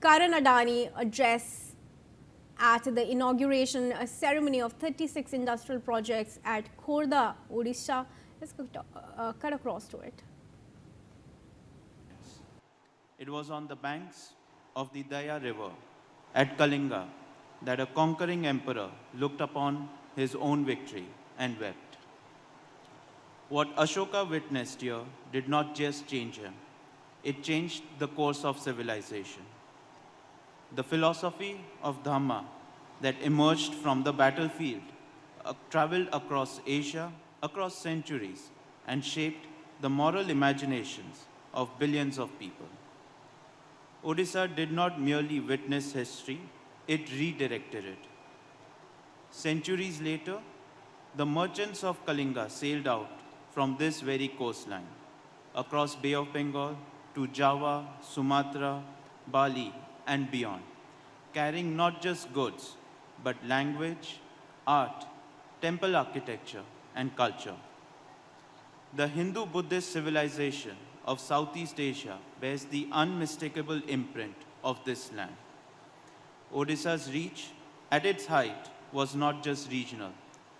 Karan Adani address at the inauguration ceremony of 36 industrial projects at Khordha, Odisha. Let's cut across to it. It was on the banks of the Daya river at Kalinga that a conquering emperor looked upon his own victory and wept. What Ashoka witnessed here did not just change him, it changed the course of civilization. The philosophy of Dhamma that emerged from the battlefield traveled across Asia, across centuries, and shaped the moral imaginations of billions of people. Odisha did not merely witness history, it redirected it. Centuries later, the merchants of Kalinga sailed out from this very coastline, across Bay of Bengal to Java, Sumatra, Bali, and beyond, carrying not just goods, but language, art, temple architecture, and culture. The Hindu-Buddhist civilization of Southeast Asia bears the unmistakable imprint of this land. Odisha's reach at its height was not just regional,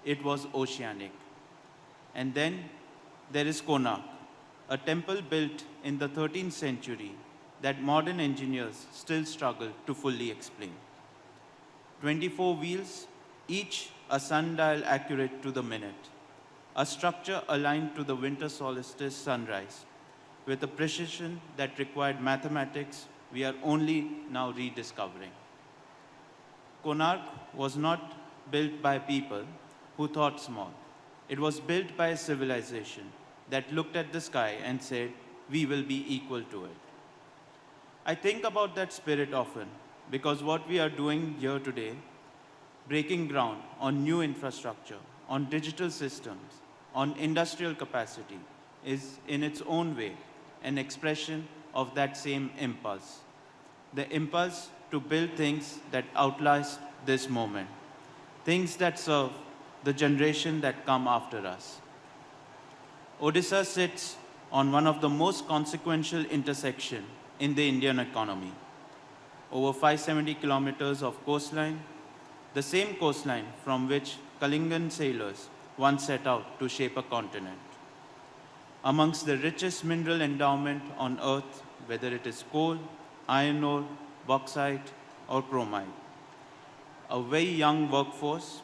it was oceanic. And then there is Konark, a temple built in the 13th century that modern engineers still struggle to fully explain. 24 wheels, each a sundial accurate to the minute, a structure aligned to the winter solstice sunrise, with a precision that required mathematics we are only now rediscovering. Konark was not built by people who thought small. It was built by a civilization that looked at the sky and said, we will be equal to it. I think about that spirit often because what we are doing here today, breaking ground on new infrastructure, on digital systems, on industrial capacity, is in its own way an expression of that same impulse. The impulse to build things that outlast this moment, things that serve the generation that come after us. Odisha sits on one of the most consequential intersections in the Indian economy. Over 570 kilometers of coastline, the same coastline from which Kalingan sailors once set out to shape a continent. Amongst the richest mineral endowment on earth, whether it is coal, iron ore, bauxite, or chromite. A very young workforce,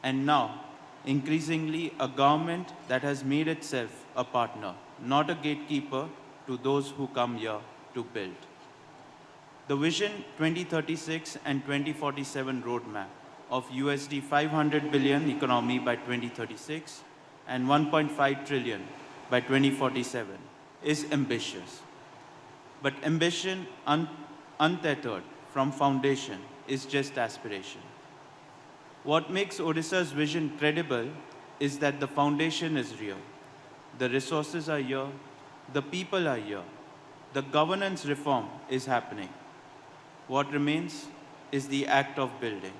and now, increasingly, a government that has made itself a partner, not a gatekeeper to those who come here to build. The Vision 2036 and 2047 roadmap of USD 500 billion economy by 2036 and 1.5 trillion by 2047 is ambitious. But ambition untethered from foundation is just aspiration. What makes Odisha's vision credible is that the foundation is real. The resources are here, the people are here, the governance reform is happening. What remains is the act of building,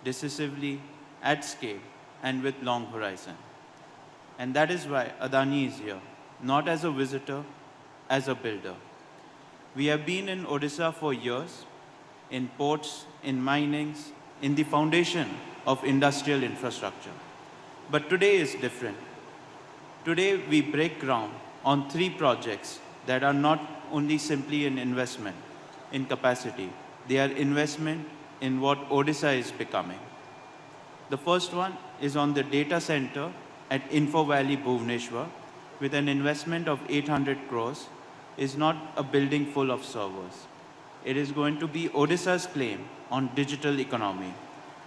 decisively, at scale, and with long horizon. And that is why Adani is here, not as a visitor, as a builder. We have been in Odisha for years, in ports, in minings, in the foundation of industrial infrastructure. But today is different. Today we break ground on 3 projects that are not only simply an investment in capacity, they are investment in what Odisha is becoming. The first one is on the data center at Info Valley, Bhubaneswar, with an investment of 800 crores, is not a building full of servers. It is going to be Odisha's claim on digital economy,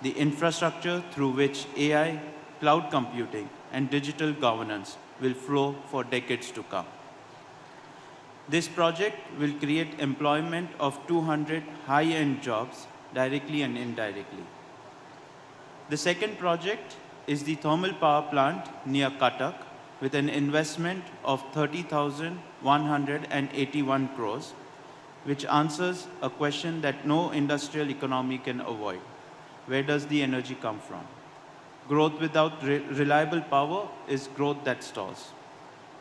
the infrastructure through which AI, cloud computing, and digital governance will flow for decades to come. This project will create employment of 200 high-end jobs directly and indirectly. The second project is the thermal power plant near Cuttack with an investment of 30,181 crores, which answers a question that no industrial economy can avoid. Where does the energy come from? Growth without reliable power is growth that stalls.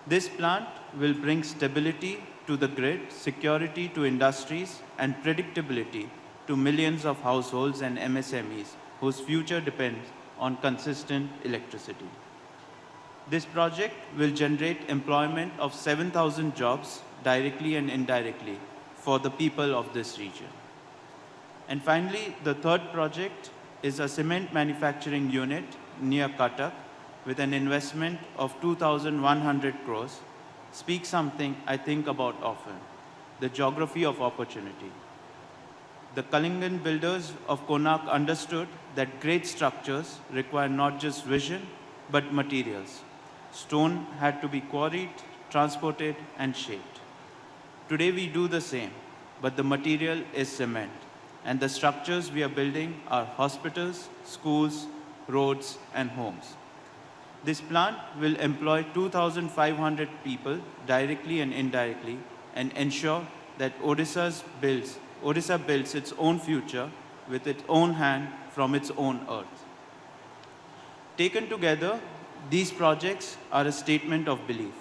This plant will bring stability to the grid, security to industries, and predictability to millions of households and MSMEs whose future depends on consistent electricity. This project will generate employment of 7,000 jobs directly and indirectly for the people of this region. And finally, the third project is a cement manufacturing unit near Cuttack with an investment of 2,100 crores, speaks something I think about often, the geography of opportunity. The Kalingan builders of Konark understood that great structures require not just vision, but materials. Stone had to be quarried, transported, and shaped. Today we do the same, but the material is cement, and the structures we are building are hospitals, schools, roads, and homes. This plant will employ 2,500 people directly and indirectly and ensure that Odisha builds its own future with its own hand from its own earth. Taken together, these projects are a statement of belief.